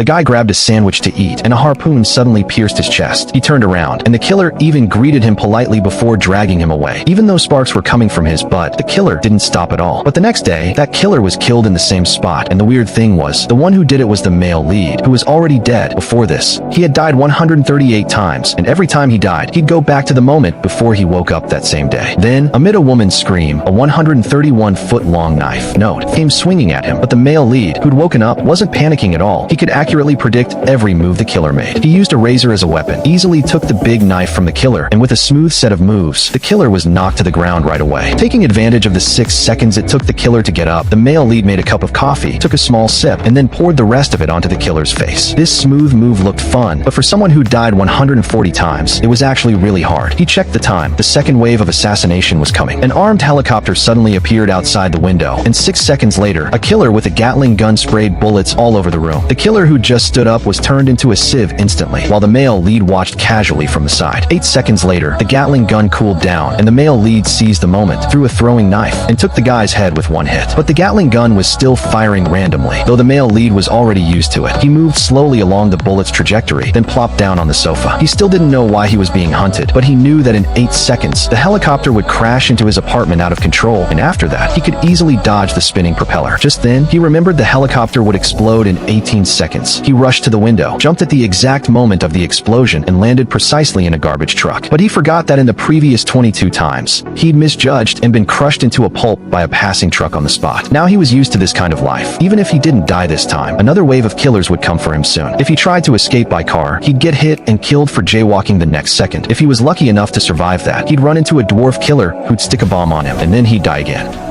The guy grabbed a sandwich to eat, and a harpoon suddenly pierced his chest. He turned around, and the killer even greeted him politely before dragging him away. Even though sparks were coming from his butt, the killer didn't stop at all. But the next day, that killer was killed in the same spot, and the weird thing was, the one who did it was the male lead, who was already dead before this. He had died 138 times, and every time he died, he'd go back to the moment before he woke up that same day. Then, amid a woman's scream, a 131-foot-long knife note came swinging at him, but the male lead, who'd woken up, wasn't panicking at all. He could accurately predict every move the killer made. He used a razor as a weapon, easily took the big knife from the killer, and with a smooth set of moves, the killer was knocked to the ground right away. Taking advantage of the 6 seconds it took the killer to get up, the male lead made a cup of coffee, took a small sip, and then poured the rest of it onto the killer's face. This smooth move looked fun, but for someone who died 140 times, it was actually really hard. He checked the time. The second wave of assassination was coming. An armed helicopter suddenly appeared outside the window, and 6 seconds later, a killer with a Gatling gun sprayed bullets all over the room. The killer who just stood up was turned into a sieve instantly, while the male lead watched casually from the side. 8 seconds later, the Gatling gun cooled down, and the male lead seized the moment, threw a throwing knife, and took the guy's head with one hit. But the Gatling gun was still firing randomly, though the male lead was already used to it. He moved slowly along the bullet's trajectory, then plopped down on the sofa. He still didn't know why he was being hunted, but he knew that in 8 seconds, the helicopter would crash into his apartment out of control, and after that, he could easily dodge the spinning propeller. Just then, he remembered the helicopter would explode in 18 seconds. He rushed to the window, jumped at the exact moment of the explosion, and landed precisely in a garbage truck. But he forgot that in the previous 22 times, he'd misjudged and been crushed into a pulp by a passing truck on the spot. Now he was used to this kind of life. Even if he didn't die this time, another wave of killers would come for him soon. If he tried to escape by car, he'd get hit and killed for jaywalking the next second. If he was lucky enough to survive that, he'd run into a dwarf killer who'd stick a bomb on him, and then he'd die again.